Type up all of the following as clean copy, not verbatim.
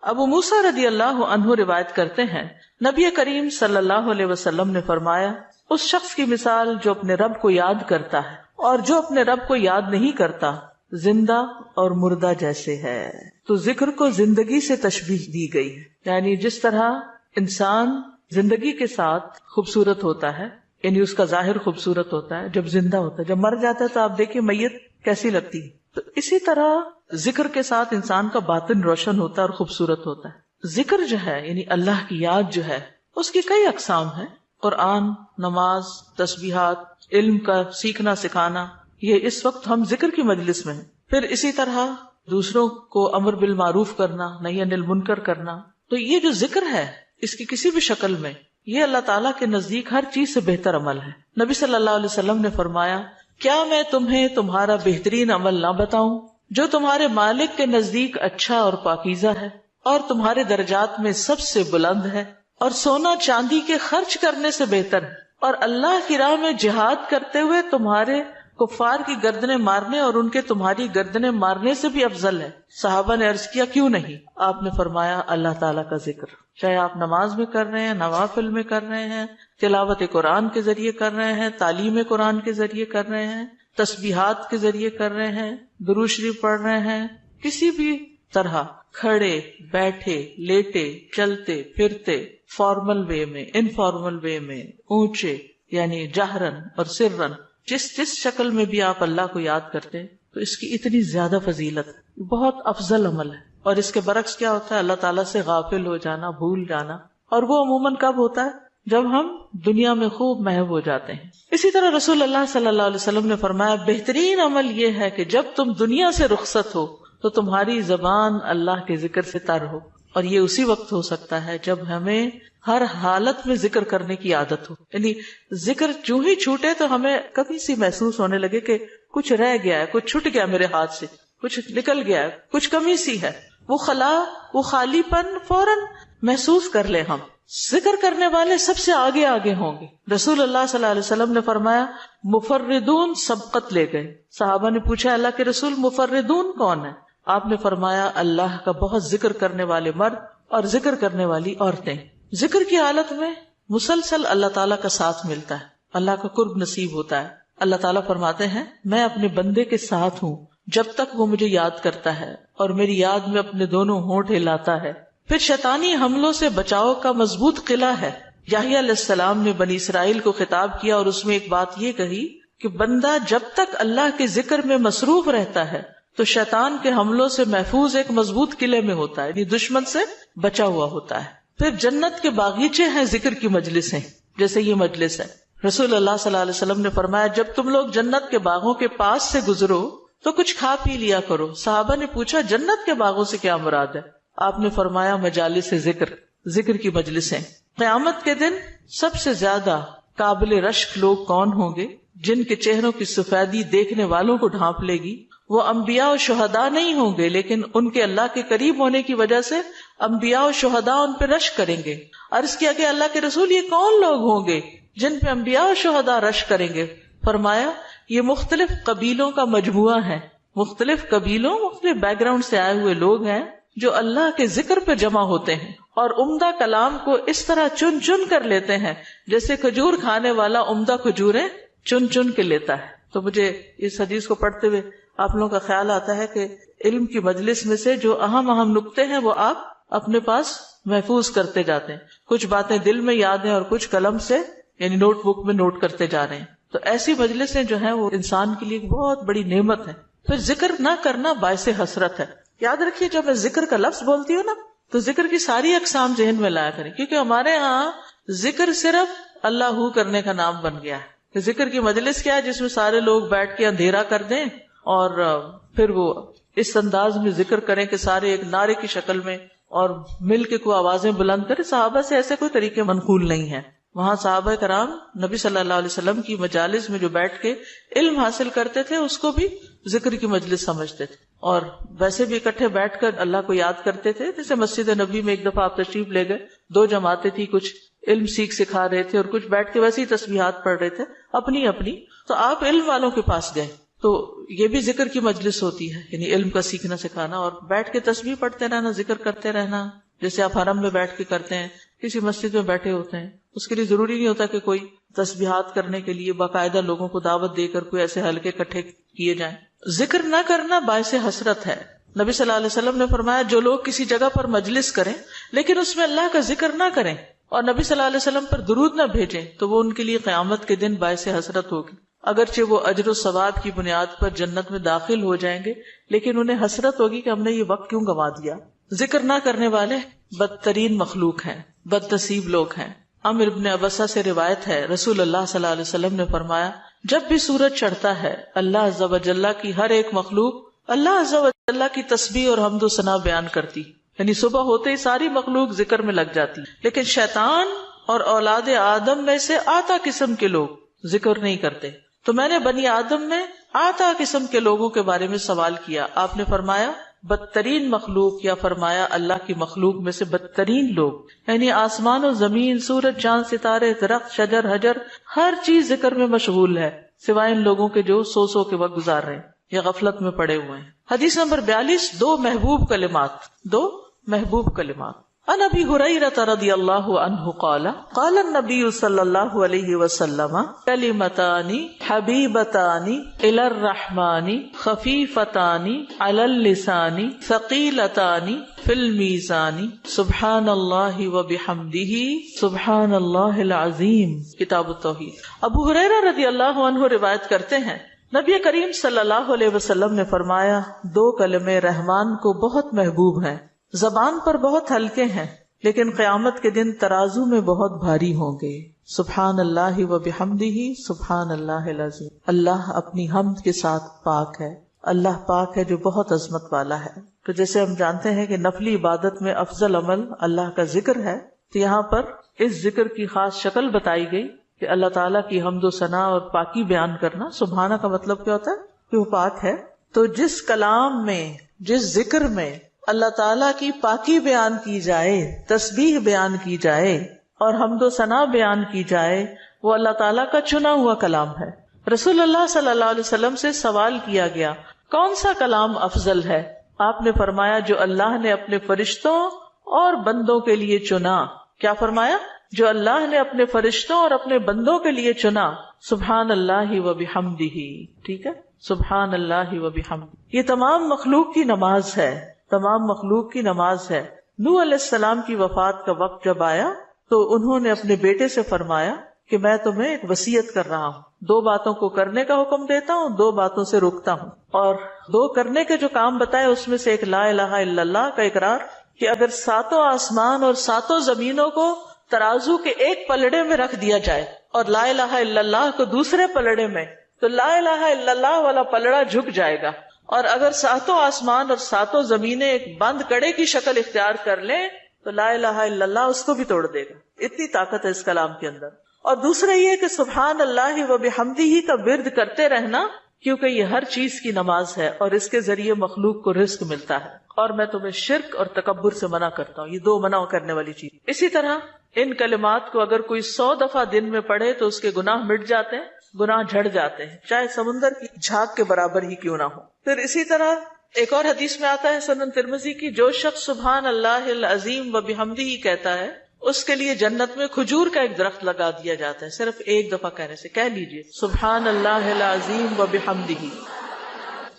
ابو موسیٰ رضی اللہ عنہ روایت کرتے ہیں نبی کریم صلی اللہ علیہ وسلم نے فرمایا اس شخص کی مثال جو اپنے رب کو یاد کرتا ہے اور جو اپنے رب کو یاد نہیں کرتا زندہ اور مردہ جیسے ہے. تو ذکر کو زندگی سے تشبیہ دی گئی ہے، یعنی جس طرح انسان زندگی کے ساتھ خوبصورت ہوتا ہے، یعنی اس کا ظاہر خوبصورت ہوتا ہے جب زندہ ہوتا ہے، جب مر جاتا ہے تو آپ دیکھیے میت کیسی لگتی ہے. تو اسی طرح ذکر کے ساتھ انسان کا باطن روشن ہوتا ہے اور خوبصورت ہوتا ہے. ذکر جو ہے یعنی اللہ کی یاد جو ہے اس کی کئی اقسام ہیں. قرآن، نماز، تسبیحات، علم کا سیکھنا سکھانا، یہ اس وقت ہم ذکر کی مجلس میں ہیں. پھر اسی طرح دوسروں کو امر بالمعروف کرنا، نہی عن المنکر کرنا. تو یہ جو ذکر ہے اس کی کسی بھی شکل میں یہ اللہ تعالیٰ کے نزدیک ہر چیز سے بہتر عمل ہے. نبی صلی اللہ علیہ وسلم نے فرمایا کیا میں تمہیں تمہارا بہترین عمل نہ بتاؤں جو تمہارے مالک کے نزدیک اچھا اور پاکیزہ ہے اور تمہارے درجات میں سب سے بلند ہے اور سونا چاندی کے خرچ کرنے سے بہتر ہے اور اللہ کی راہ میں جہاد کرتے ہوئے تمہارے کفار کی گردنیں مارنے اور ان کے تمہاری گردنیں مارنے سے بھی افضل ہے. صحابہ نے عرض کیا کیوں نہیں؟ آپ نے فرمایا اللہ تعالیٰ کا ذکر، چاہے آپ نماز میں کر رہے ہیں، نوافل میں کر رہے ہیں، تلاوت قرآن کے ذریعے کر رہے ہیں، تعلیم قرآن کے ذریعے کر رہے ہیں، تسبیحات کے ذریعے کر رہے ہیں، درود شریف پڑھ رہے ہیں، کسی بھی طرح کھڑے بیٹھے لیٹے چلتے پھرتے، فارمل وے میں، انفارمل وے میں، اونچے یعنی جہرن اور سرن، جس شکل میں بھی آپ اللہ کو یاد کرتے ہیں تو اس کی اتنی زیادہ فضیلت ہے، بہت افضل عمل ہے. اور اس کے برعکس کیا ہوتا ہے؟ اللہ تعالیٰ سے غافل ہو جانا، بھول جانا، اور وہ عموماً کب ہوتا ہے؟ جب ہم دنیا میں خوب محو ہو جاتے ہیں. اسی طرح رسول اللہ صلی اللہ علیہ وسلم نے فرمایا بہترین عمل یہ ہے کہ جب تم دنیا سے رخصت ہو تو تمہاری زبان اللہ کے ذکر سے تر ہو. اور یہ اسی وقت ہو سکتا ہے جب ہمیں ہر حالت میں ذکر کرنے کی عادت ہو. یعنی ذکر جو ہی چھوٹے تو ہمیں کبھی سی محسوس ہونے لگے کہ کچھ رہ گیا ہے، کچھ چھوٹ گیا میرے ہاتھ سے، کچھ نکل گیا ہے، کچھ کمی سی ہے، وہ خلا، وہ خالی پن فوراً محسوس کر لیں. ہم ذکر کرنے والے سب سے آگے آگے ہوں گے. رسول اللہ صلی اللہ علیہ وسلم نے فرمایا مفردون سبقت لے گئے. صحابہ نے پوچھا اللہ کے رسول مفردون کون ہے؟ آپ نے فرمایا اللہ کا بہت ذکر کرنے والے مرد اور ذکر کرنے والی عورتیں. ذکر کی حالت میں مسلسل اللہ تعالیٰ کا ساتھ ملتا ہے، اللہ کا قرب نصیب ہوتا ہے. اللہ تعالیٰ فرماتے ہیں میں اپنے بندے کے ساتھ ہوں جب تک وہ مجھے یاد کرتا ہے اور میری یاد میں اپنے دونوں ہونٹ ہلاتا ہے. پھر شیطانی حملوں سے بچاؤ کا مضبوط قلعہ ہے. یحییٰ علیہ السلام نے بنی اسرائیل کو خطاب کیا اور اس میں ایک بات یہ کہی کہ بندہ جب تک اللہ کے ذکر میں مصروف رہتا ہے تو شیطان کے حملوں سے محفوظ ایک مضبوط قلعے میں ہوتا ہے، یعنی دشمن سے بچا ہوا ہوتا ہے. پھر جنت کے باغیچے ہیں ذکر کی مجلسیں، جیسے یہ مجلس ہے. رسول اللہ صلی اللہ علیہ وسلم نے فرمایا جب تم لوگ جنت کے باغوں کے پاس سے گزرو تو کچھ کھا پی لیا کرو. صحابہ نے پوچھا جنت کے باغوں سے کیا مراد ہے؟ آپ نے فرمایا مجالس ذکر، ذکر کی مجلسیں. قیامت کے دن سب سے زیادہ قابل رشک لوگ کون ہوں گے؟ جن کے چہروں کی سفیدی دیکھنے والوں کو ڈھانپ لے گی. وہ انبیاء و شہداء نہیں ہوں گے لیکن ان کے اللہ کے قریب ہونے کی وجہ سے انبیاء و شہداء ان پہ رشک کریں گے. عرض کیا کہ اللہ کے رسول یہ کون لوگ ہوں گے جن پہ انبیاء و شہداء رشک کریں گے؟ فرمایا یہ مختلف قبیلوں کا مجموعہ ہے، مختلف قبیلوں مختلف بیک گراؤنڈ سے آئے ہوئے لوگ ہیں جو اللہ کے ذکر پہ جمع ہوتے ہیں اور عمدہ کلام کو اس طرح چن چن کر لیتے ہیں جیسے کھجور کھانے والا عمدہ کھجوریں چن چن کے لیتا ہے. تو مجھے اس حدیث کو پڑھتے ہوئے آپ لوگوں کا خیال آتا ہے کہ علم کی مجلس میں سے جو اہم اہم نکتے ہیں وہ آپ اپنے پاس محفوظ کرتے جاتے ہیں. کچھ باتیں دل میں یاد ہیں اور کچھ قلم سے یعنی نوٹ بک میں نوٹ کرتے جا رہے ہیں. تو ایسی مجلسیں جو ہیں وہ انسان کے لیے ایک بہت بڑی نعمت ہے. پھر ذکر نہ کرنا باعث حسرت ہے. یاد رکھیے جب میں ذکر کا لفظ بولتی ہوں نا تو ذکر کی ساری اقسام ذہن میں لایا کریں، کیونکہ ہمارے ہاں ذکر صرف اللہ ہو کرنے کا نام بن گیا ہے. ذکر کی مجلس کیا ہے جس میں سارے لوگ بیٹھ کے اندھیرا کر دیں اور پھر وہ اس انداز میں ذکر کریں کہ سارے ایک نعرے کی شکل میں اور مل کے کوئی آوازیں بلند کریں. صحابہ سے ایسے کوئی طریقے منقول نہیں ہیں. وہاں صحابہ کرام نبی صلی اللہ علیہ وسلم کی مجالس میں جو بیٹھ کے علم حاصل کرتے تھے اس کو بھی ذکر کی مجلس سمجھتے تھے اور ویسے بھی اکٹھے بیٹھ کر اللہ کو یاد کرتے تھے. جیسے مسجد نبی میں ایک دفعہ آپ تشریف لے گئے، 2 جماعتیں تھی، کچھ علم سکھا رہے تھے اور کچھ بیٹھ کے ویسے ہی تسبیحات پڑھ رہے تھے اپنی اپنی. تو آپ علم والوں کے پاس گئے تو یہ بھی ذکر کی مجلس ہوتی ہے، یعنی علم کا سیکھنا سکھانا، اور بیٹھ کے تسبیح پڑھتے رہنا، ذکر کرتے رہنا، جیسے آپ حرم میں بیٹھ کے کرتے ہیں، کسی مسجد میں بیٹھے ہوتے ہیں، اس کے لیے ضروری نہیں ہوتا کہ کوئی تسبیحات کرنے کے لیے باقاعدہ لوگوں کو دعوت دے کر کوئی ایسے حلقے اکٹھے کیے جائیں۔ ذکر نہ کرنا باعث حسرت ہے۔ نبی صلی اللہ علیہ وسلم نے فرمایا جو لوگ کسی جگہ پر مجلس کریں لیکن اس میں اللہ کا ذکر نہ کریں اور نبی صلی اللہ علیہ وسلم پر درود نہ بھیجیں تو وہ ان کے لیے قیامت کے دن باعث حسرت ہوگی۔ اگرچہ وہ اجر و ثواب کی بنیاد پر جنت میں داخل ہو جائیں گے لیکن انہیں حسرت ہوگی کہ ہم نے یہ وقت کیوں گنوا دیا۔ ذکر نہ کرنے والے بدترین مخلوق ہیں، بد نصیب لوگ ہیں۔ عمر ابن ابسہ سے روایت ہے، رسول اللہ صلی اللہ علیہ وسلم نے فرمایا جب بھی سورج چڑھتا ہے اللہ عز و جل کی ہر ایک مخلوق اللہ عز و جل کی تسبیح اور حمد و ثنا بیان کرتی، یعنی صبح ہوتے ہی ساری مخلوق ذکر میں لگ جاتی، لیکن شیطان اور اولاد آدم میں سے آتا قسم کے لوگ ذکر نہیں کرتے۔ تو میں نے بنی آدم میں آتا قسم کے لوگوں کے بارے میں سوال کیا، آپ نے فرمایا بدترین مخلوق، یا فرمایا اللہ کی مخلوق میں سے بدترین لوگ، یعنی آسمان و زمین، سورج چاند ستارے درخت شجر حجر ہر چیز ذکر میں مشغول ہے سوائے ان لوگوں کے جو سو کے وقت گزار رہے ہیں یا غفلت میں پڑے ہوئے ہیں۔ حدیث نمبر 42، دو محبوب کلمات۔ عن ابی ہریرہ رضی اللہ عنہ قال قال النبی صلی اللہ علیہ وسلم کلمتان حبیبتان الی الرحمن خفیفتان علی اللسان ثقیلتان فی المیزان سبحان اللہ وبحمدہ سبحان اللہ العظیم۔ کتاب التوحید۔ ابو ہریرہ رضی اللہ عنہ روایت کرتے ہیں نبی کریم صلی اللہ علیہ وسلم نے فرمایا دو کلمے رحمان کو بہت محبوب ہیں، زبان پر بہت ہلکے ہیں لیکن قیامت کے دن ترازو میں بہت بھاری ہوں گے۔ سبحان اللہ و بحمدہ سبحان اللہ العظیم۔ اللہ اپنی حمد کے ساتھ پاک ہے، اللہ پاک ہے جو بہت عظمت والا ہے۔ تو جیسے ہم جانتے ہیں کہ نفلی عبادت میں افضل عمل اللہ کا ذکر ہے، تو یہاں پر اس ذکر کی خاص شکل بتائی گئی کہ اللہ تعالیٰ کی حمد و ثنا اور پاکی بیان کرنا۔ سبحانہ کا مطلب کیا ہوتا ہے؟ کہ وہ پاک ہے۔ تو جس کلام میں، جس ذکر میں اللہ تعالیٰ کی پاکی بیان کی جائے، تسبیح بیان کی جائے اور حمد و ثنا بیان کی جائے، وہ اللہ تعالیٰ کا چنا ہوا کلام ہے۔ رسول اللہ صلی اللہ علیہ وسلم سے سوال کیا گیا کون سا کلام افضل ہے؟ آپ نے فرمایا جو اللہ نے اپنے فرشتوں اور بندوں کے لیے چنا۔ کیا فرمایا؟ جو اللہ نے اپنے فرشتوں اور اپنے بندوں کے لیے چنا۔ سبحان اللہ و بحمدہ، ٹھیک ہے، سبحان اللہ و بحمدہ۔ یہ تمام مخلوق کی نماز ہے، تمام مخلوق کی نماز ہے۔ نوح علیہ السلام کی وفات کا وقت جب آیا تو انہوں نے اپنے بیٹے سے فرمایا کہ میں تمہیں ایک وصیت کر رہا ہوں، دو باتوں کو کرنے کا حکم دیتا ہوں، دو باتوں سے روکتا ہوں۔ اور دو کرنے کے جو کام بتائے اس میں سے ایک لا الہ الا اللہ کا اقرار، کہ اگر ساتوں آسمان اور ساتوں زمینوں کو ترازو کے ایک پلڑے میں رکھ دیا جائے اور لا الہ الا اللہ کو دوسرے پلڑے میں، تو لا الہ الا اللہ والا پلڑا جھک جائے گا، اور اگر ساتوں آسمان اور ساتوں زمینیں ایک بند کڑے کی شکل اختیار کر لیں تو لا الہ الا اللہ اس کو بھی توڑ دے گا۔ اتنی طاقت ہے اس کلام کے اندر۔ اور دوسرا یہ کہ سبحان اللہ و بحمدہ کا ورد کرتے رہنا، کیونکہ یہ ہر چیز کی نماز ہے اور اس کے ذریعے مخلوق کو رزق ملتا ہے۔ اور میں تمہیں شرک اور تکبر سے منع کرتا ہوں، یہ دو منع کرنے والی چیز۔ اسی طرح ان کلمات کو اگر کوئی 100 دفعہ دن میں پڑھے تو اس کے گناہ مٹ جاتے ہیں، گناہ جھڑ جاتے ہیں، چاہے سمندر کی جھاگ کے برابر ہی کیوں نہ ہو۔ پھر اسی طرح ایک اور حدیث میں آتا ہے سنن ترمذی کی، جو شخص سبحان اللہ العظیم و بحمدہ کہتا ہے اس کے لیے جنت میں کھجور کا ایک درخت لگا دیا جاتا ہے، صرف ایک دفعہ کہنے سے۔ کہہ لیجئے سبحان اللہ العظیم و بحمدہ۔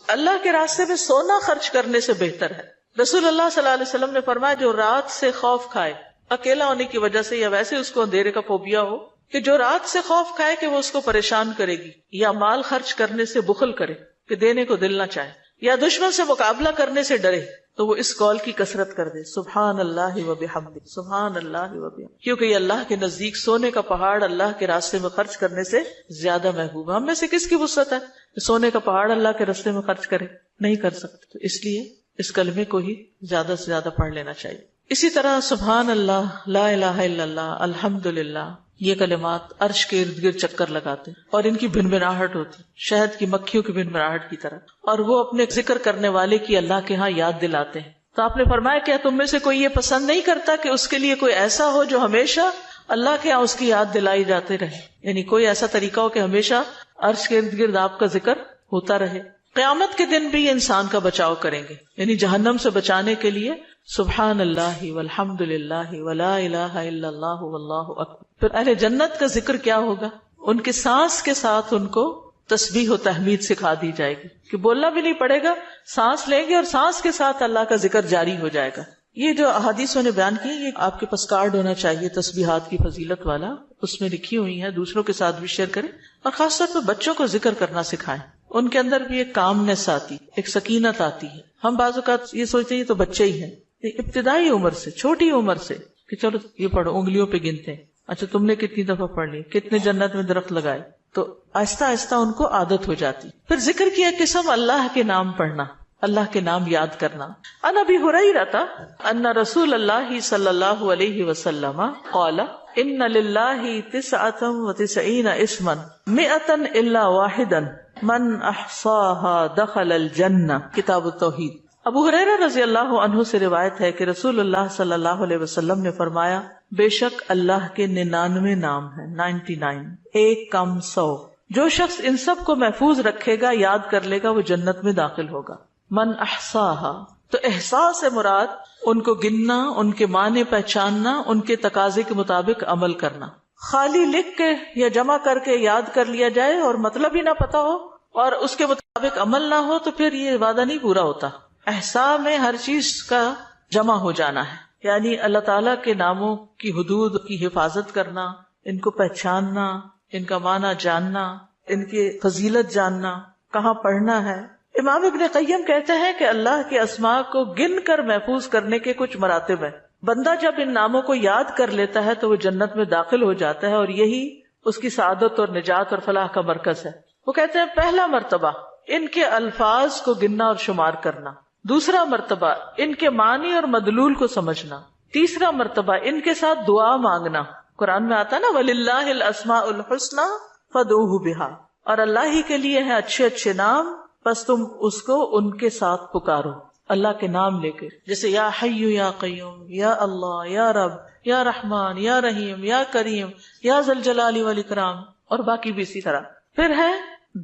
اللہ کے راستے میں سونا خرچ کرنے سے بہتر ہے۔ رسول اللہ صلی اللہ علیہ وسلم نے فرمایا جو رات سے خوف کھائے، اکیلا ہونے کی وجہ سے یا ویسے اس کو اندھیرے کا فوبیا ہو، کہ جو رات سے خوف کھائے کہ وہ اس کو پریشان کرے گی، یا مال خرچ کرنے سے بخل کرے کہ دینے کو دل نہ چاہے، یا دشمن سے مقابلہ کرنے سے ڈرے، تو وہ اس قول کی کثرت کر دے سبحان اللہ و بحمدہ، سبحان اللہ و بحمدہ، کیونکہ یہ اللہ کے نزدیک سونے کا پہاڑ اللہ کے راستے میں خرچ کرنے سے زیادہ محبوب ہے۔ ہم میں سے کس کی وسعت ہے کہ سونے کا پہاڑ اللہ کے راستے میں خرچ کرے؟ نہیں کر سکتے، تو اس لیے اس کلمے کو ہی زیادہ سے زیادہ پڑھ لینا چاہیے۔ اسی طرح سبحان اللہ، لا الہ الا اللہ، الحمدللہ، یہ کلمات عرش کے ارد گرد چکر لگاتے ہیں اور ان کی بھنبھناہٹ ہوتی، شہد کی مکھیوں کی بھنبھناہٹ کی طرح، اور وہ اپنے ذکر کرنے والے کی اللہ کے ہاں یاد دلاتے ہیں۔ تو آپ نے فرمایا کیا تم میں سے کوئی یہ پسند نہیں کرتا کہ اس کے لیے کوئی ایسا ہو جو ہمیشہ اللہ کے ہاں اس کی یاد دلائی جاتے رہے، یعنی کوئی ایسا طریقہ ہو کہ ہمیشہ عرش کے ارد گرد آپ کا ذکر ہوتا رہے. قیامت کے دن بھی یہ انسان کا بچاؤ کریں گے، یعنی جہنم سے بچانے کے لیے سبحان اللہ والحمد للہ ولا الہ الا اللہ واللہ اکبر. پھر اہل جنت کا ذکر کیا ہوگا؟ ان کے سانس کے ساتھ ان کو تسبیح و تحمید سکھا دی جائے گی کہ بولنا بھی نہیں پڑے گا، سانس لیں گے اور سانس کے ساتھ اللہ کا ذکر جاری ہو جائے گا. یہ جو احادیثوں نے بیان کی، یہ آپ کے پاس کارڈ ہونا چاہیے تسبیحات کی فضیلت والا، اس میں لکھی ہوئی ہیں، دوسروں کے ساتھ بھی شیئر کریں اور خاص طور پہ بچوں کو ذکر کرنا سکھائیں. ان کے اندر بھی ایک کامنس آتی، ایک سکینت آتی ہے. ہم بعض اوقات یہ سوچتے ہیں یہ تو بچے ہی ہیں، ابتدائی عمر سے، چھوٹی عمر سے کہ چلو یہ پڑھو، انگلیوں پہ گنتے ہیں، اچھا تم نے کتنی دفعہ پڑھ لی، کتنے جنت میں درخت لگائے، تو آہستہ آہستہ ان کو عادت ہو جاتی. پھر ذکر کی ایک قسم اللہ کے نام پڑھنا، اللہ کے نام یاد کرنا. عن ابی ہریرہ ان رسول اللہ صلی اللہ علیہ وسلم قال ان للہ 99 اسما 100 الا واحدا من احصاها دخل الجنہ. کتاب التوحید. ابو ہریرہ رضی اللہ عنہ سے روایت ہے کہ رسول اللہ صلی اللہ علیہ وسلم نے فرمایا، بے شک اللہ کے 99 نام ہیں، 99، ایک کم 100. جو شخص ان سب کو محفوظ رکھے گا، یاد کر لے گا، وہ جنت میں داخل ہوگا. من احصاها، تو احصاء سے مراد ان کو گننا، ان کے معنی پہچاننا، ان کے تقاضے کے مطابق عمل کرنا. خالی لکھ کے یا جمع کر کے یاد کر لیا جائے اور مطلب ہی نہ پتا ہو اور اس کے مطابق عمل نہ ہو تو پھر یہ وعدہ نہیں پورا ہوتا. احصاء میں ہر چیز کا جمع ہو جانا ہے، یعنی اللہ تعالیٰ کے ناموں کی حدود کی حفاظت کرنا، ان کو پہچاننا، ان کا معنی جاننا، ان کی فضیلت جاننا، کہاں پڑھنا ہے. امام ابن قیم کہتے ہیں کہ اللہ کے اسماء کو گن کر محفوظ کرنے کے کچھ مراتب ہیں. بندہ جب ان ناموں کو یاد کر لیتا ہے تو وہ جنت میں داخل ہو جاتا ہے اور یہی اس کی سعادت اور نجات اور فلاح کا مرکز ہے. وہ کہتے ہیں پہلا مرتبہ ان کے الفاظ کو گننا اور شمار کرنا، دوسرا مرتبہ ان کے معنی اور مدلول کو سمجھنا، تیسرا مرتبہ ان کے ساتھ دعا مانگنا. قرآن میں آتا نا وَلِلَّهِ الْأَسْمَاءُ الْحُسْنَى فَادْعُوهُ بِهَا، اور اللہ ہی کے لیے ہیں اچھے اچھے نام، بس تم اس کو ان کے ساتھ پکارو، اللہ کے نام لے کے. جیسے یا حی یا قیوم، یا اللہ، یا رب، یا رحمان، یا رحیم، یا کریم، یا ذی الجلال والاکرام، اور باقی بھی اسی طرح. پھر ہے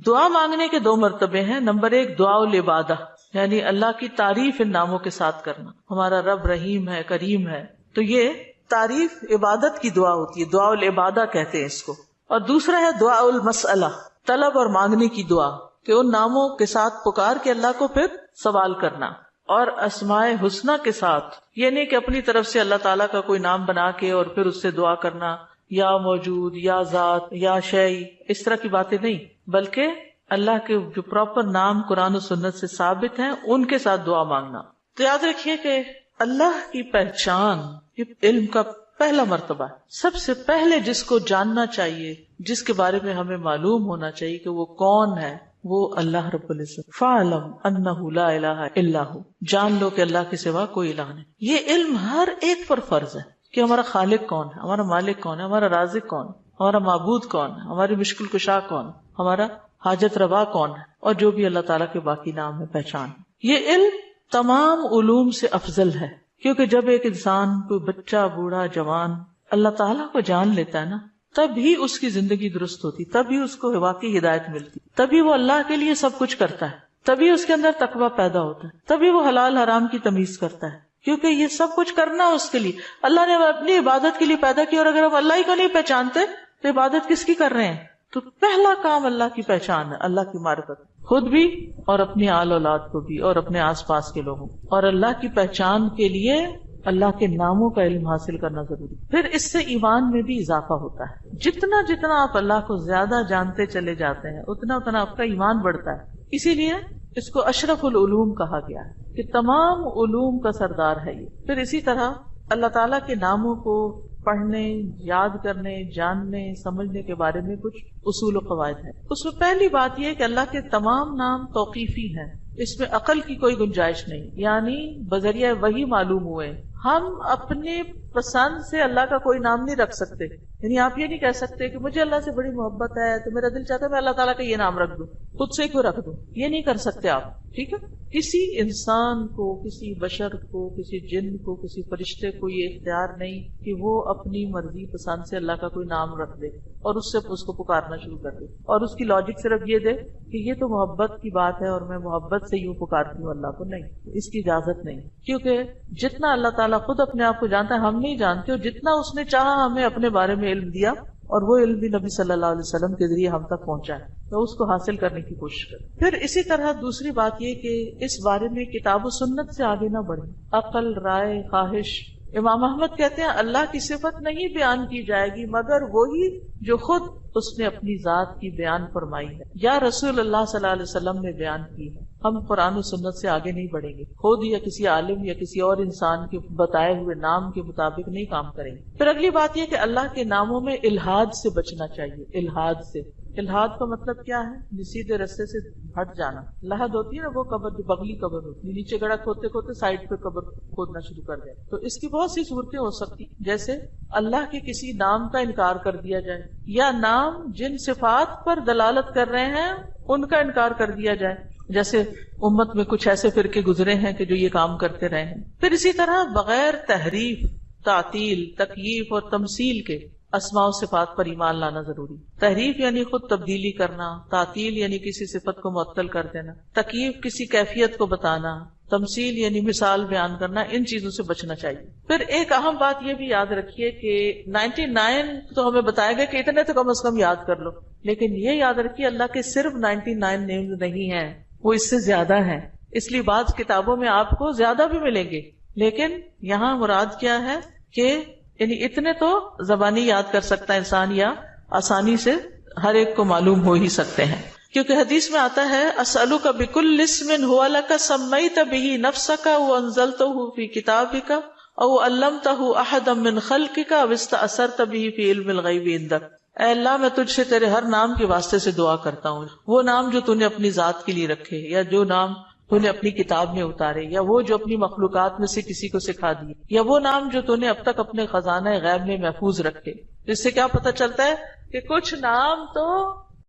دعا مانگنے کے 2 مرتبے ہیں. نمبر 1 دعا العبادہ، یعنی اللہ کی تعریف ان ناموں کے ساتھ کرنا. ہمارا رب رحیم ہے، کریم ہے، تو یہ تعریف عبادت کی دعا ہوتی ہے، دعا العبادہ کہتے ہیں اس کو. اور دوسرا ہے دعا المسئلہ، طلب اور مانگنے کی دعا، کہ ان ناموں کے ساتھ پکار کے اللہ کو پھر سوال کرنا. اور اسماء حسنہ کے ساتھ یہ نہیں کہ اپنی طرف سے اللہ تعالیٰ کا کوئی نام بنا کے اور پھر اس سے دعا کرنا، یا موجود، یا ذات، یا شیء، اس طرح کی باتیں نہیں، بلکہ اللہ کے جو پراپر نام قرآن و سنت سے ثابت ہیں ان کے ساتھ دعا مانگنا. تو یاد رکھیے کہ اللہ کی پہچان یہ علم کا پہلا مرتبہ ہے. سب سے پہلے جس کو جاننا چاہیے، جس کے بارے میں ہمیں معلوم ہونا چاہیے کہ وہ کون ہے، وہ اللہ رب العزت. فَاعْلَمْ أَنَّهُ لَا إِلَٰهَ إِلَّا هُوَ، جان لو کہ اللہ کے سوا کوئی الہ نہیں. یہ علم ہر ایک پر فرض ہے کہ ہمارا خالق کون ہے، ہمارا مالک کون ہے، ہمارا رازق کون ہے، ہمارا معبود کون ہے، ہماری مشکل کشا کون ہے، ہمارا حاجت روا کون ہے، اور جو بھی اللہ تعالیٰ کے باقی نام ہے، پہچان. یہ علم تمام علوم سے افضل ہے، کیونکہ جب ایک انسان، کوئی بچہ، بوڑھا، جوان اللہ تعالیٰ کو جان لیتا ہے نا، تب ہی اس کی زندگی درست ہوتی، تبھی اس کو واقعی ہدایت ملتی، تبھی وہ اللہ کے لیے سب کچھ کرتا ہے، تبھی اس کے اندر تقویٰ پیدا ہوتا ہے، تبھی وہ حلال حرام کی تمیز کرتا ہے. کیونکہ یہ سب کچھ کرنا اس کے لیے اللہ نے اپنی عبادت کے لیے پیدا کیا، اور اگر ہم اللہ ہی کو نہیں پہچانتے تو عبادت کس کی کر رہے ہیں؟ تو پہلا کام اللہ کی پہچان ہے، اللہ کی معرفت، خود بھی اور اپنی آل اولاد کو بھی اور اپنے آس پاس کے لوگوں. اور اللہ کی پہچان کے لیے اللہ کے ناموں کا علم حاصل کرنا ضروری. پھر اس سے ایمان میں بھی اضافہ ہوتا ہے. جتنا جتنا آپ اللہ کو زیادہ جانتے چلے جاتے ہیں اتنا اتنا آپ کا ایمان بڑھتا ہے. اسی لیے اس کو اشرف العلوم کہا گیا ہے کہ تمام علوم کا سردار ہے یہ. پھر اسی طرح اللہ تعالیٰ کے ناموں کو پڑھنے، یاد کرنے، جاننے، سمجھنے کے بارے میں کچھ اصول و قواعد ہیں. اس میں پہلی بات یہ کہ اللہ کے تمام نام توقیفی ہیں، اس میں عقل کی کوئی گنجائش نہیں، یعنی بذریعہ وحی معلوم ہوئے. ہم اپنے پسند سے اللہ کا کوئی نام نہیں رکھ سکتے. یعنی آپ یہ نہیں کہہ سکتے کہ مجھے اللہ سے بڑی محبت ہے تو میرا دل چاہتا ہے میں اللہ تعالیٰ کا یہ نام رکھ دوں, خود سے کیوں رکھ دوں, یہ نہیں کر سکتے آپ. ٹھیک ہے, کسی انسان کو, کسی بشر کو, کسی جن کو, کسی فرشتے کو یہ اختیار نہیں کہ وہ اپنی مرضی پسند سے اللہ کا کوئی نام رکھ دے اور اس سے اس کو پکارنا شروع کر دے, اور اس کی لاجک صرف یہ دے کہ یہ تو محبت کی بات ہے اور میں محبت سے یوں پکارتی ہوں اللہ کو. نہیں, اس کی اجازت نہیں, کیونکہ جتنا اللہ تعالیٰ خود اپنے آپ کو جانتا ہے ہم نہیں جانتے, اور جتنا اس نے چاہا ہمیں اپنے بارے میں علم دیا, اور وہ علم بھی نبی صلی اللہ علیہ وسلم کے ذریعے ہم تک پہنچا ہے, تو اس کو حاصل کرنے کی کوشش کریں. پھر اسی طرح دوسری بات یہ کہ اس بارے میں کتاب و سنت سے آگے نہ بڑھیں. عقل, رائے, خواہش. امام احمد کہتے ہیں اللہ کی صفت نہیں بیان کی جائے گی مگر وہی جو خود اس نے اپنی ذات کی بیان فرمائی ہے یا رسول اللہ صلی اللہ علیہ وسلم نے بیان کی ہے. ہم قرآن و سنت سے آگے نہیں بڑھیں گے, خود یا کسی عالم یا کسی اور انسان کے بتائے ہوئے نام کے مطابق نہیں کام کریں گے. پھر اگلی بات یہ کہ اللہ کے ناموں میں الحاد سے بچنا چاہیے. الحاد سے, الحاد کا مطلب کیا ہے؟ سیدھے رستے سے ہٹ جانا. لحد ہوتی ہے نا وہ قبر جو بغلی قبر ہوتی ہے, نیچے گڑھا کھودتے کھودتے سائڈ پہ قبر کھودنا شروع کر دیا. تو اس کی بہت سی صورتیں ہو سکتی, جیسے اللہ کے کسی نام کا انکار کر دیا جائے, یا نام جن صفات پر دلالت کر رہے ہیں ان کا انکار کر دیا جائے, جیسے امت میں کچھ ایسے فرقے گزرے ہیں کہ جو یہ کام کرتے رہے ہیں. پھر اسی طرح بغیر تحریف, تعطیل, تکییف اور تمثیل کے اسماء و صفات پر ایمان لانا ضروری. تحریف یعنی خود تبدیلی کرنا, تعطیل یعنی کسی صفت کو معطل کر دینا, تکییف کسی کیفیت کو بتانا, تمثیل یعنی مثال بیان کرنا, ان چیزوں سے بچنا چاہیے. پھر ایک اہم بات یہ بھی یاد رکھیے کہ 99 تو ہمیں بتایا گیا کہ اتنے تو کم از کم یاد کر لو, لیکن یہ یاد رکھیے اللہ کے صرف 99 نیمز نہیں ہیں, وہ اس سے زیادہ ہیں. اس لیے بعض کتابوں میں آپ کو زیادہ بھی ملیں گے, لیکن یہاں مراد کیا ہے کہ یعنی اتنے تو زبانی یاد کر سکتا ہے انسان, یا آسانی سے ہر ایک کو معلوم ہو ہی سکتے ہیں. کیونکہ حدیث میں آتا ہے اسألک بکل اسم هو لک سمیت بہ نفسک وانزلتہ فی کتابک او علمتہ احدا من خلقک او استأثرت بہ فی علم الغیب عندک. اے اللہ میں تجھ سے تیرے ہر نام کے واسطے سے دعا کرتا ہوں, وہ نام جو تو نے اپنی ذات کے لیے رکھے, یا جو نام تو نے اپنی کتاب میں اتارے, یا وہ جو اپنی مخلوقات میں سے کسی کو سکھا دیے, یا وہ نام جو تو نے اب تک اپنے خزانہ غیب میں محفوظ رکھے. جس سے کیا پتہ چلتا ہے کہ کچھ نام تو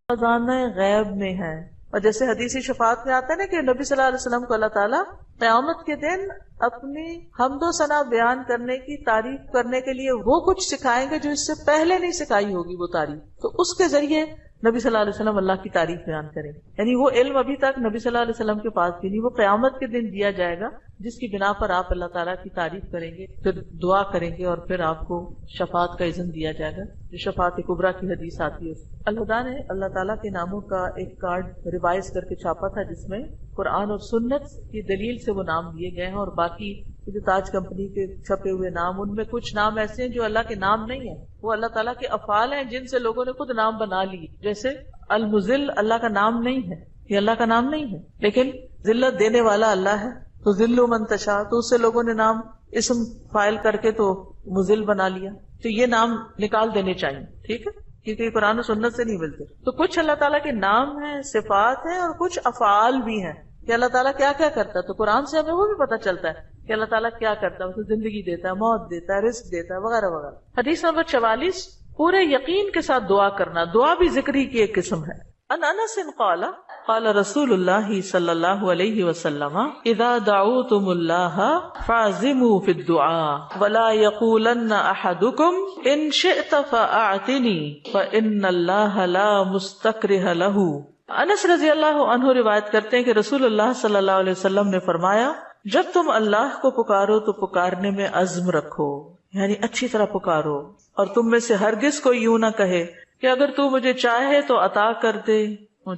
خزانہ غیب میں ہے. اور جیسے حدیث شفاعت میں آتا ہے نا کہ نبی صلی اللہ علیہ وسلم کو اللہ تعالیٰ قیامت کے دن اپنی حمد و ثنا بیان کرنے کی تعریف کرنے کے لیے وہ کچھ سکھائیں گے جو اس سے پہلے نہیں سکھائی ہوگی وہ تعریف, تو اس کے ذریعے نبی صلی اللہ علیہ وسلم اللہ کی تعریف بیان کریں گے. یعنی وہ علم ابھی تک نبی صلی اللہ علیہ وسلم کے پاس بھی نہیں, وہ قیامت کے دن دیا جائے گا, جس کی بنا پر آپ اللہ تعالیٰ کی تعریف کریں گے, پھر دعا کریں گے, اور پھر آپ کو شفاعت کا اذن دیا جائے گا, جو شفاعت کبریٰ کی حدیث آتی ہے. الہدیٰ نے اللہ تعالیٰ کے ناموں کا ایک کارڈ ریوائز کر کے چھاپا تھا, جس میں قرآن اور سنت کی دلیل سے وہ نام دیے گئے ہیں, اور باقی جو تاج کمپنی کے چھپے ہوئے نام, ان میں کچھ نام ایسے ہیں جو اللہ کے نام نہیں ہیں, وہ اللہ تعالیٰ کے افعال ہیں جن سے لوگوں نے خود نام بنا لیے. جیسے المذل اللہ کا نام نہیں ہے, یہ اللہ کا نام نہیں ہے, لیکن ذلت دینے والا اللہ ہے, تو ذل من تشاء, تو اس سے لوگوں نے نام اسم فائل کر کے تو مذل بنا لیا. تو یہ نام نکال دینے چاہیے, ٹھیک ہے, کیونکہ یہ قرآن و سنت سے نہیں ملتے. تو کچھ اللہ تعالیٰ کے نام ہیں, صفات ہیں, اور کچھ افعال بھی ہیں کہ اللہ تعالیٰ کیا کیا کرتا ہے. تو قرآن سے ہمیں وہ بھی پتہ چلتا ہے کہ اللہ تعالیٰ کیا کرتا ہے, اسے زندگی دیتا ہے, موت دیتا ہے, رزق دیتا ہے, وغیرہ وغیرہ. حدیث نمبر 44, پورے یقین کے ساتھ دعا کرنا. دعا بھی ذکری کی ایک قسم ہے. ان انس قال قال رسول اللہ صلی اللہ علیہ وسلم اذا دعوتم اللہ فاعزموا فی الدعاء ولا یقولن احدکم ان شئت فاعطنی فان اللہ لا مستکرہ لہ. انس رضی اللہ عنہ روایت کرتے ہیں کہ رسول اللہ صلی اللہ علیہ وسلم نے فرمایا, جب تم اللہ کو پکارو تو پکارنے میں عزم رکھو, یعنی اچھی طرح پکارو, اور تم میں سے ہرگز کوئی یوں نہ کہے کہ اگر تو مجھے چاہے تو عطا کر دے,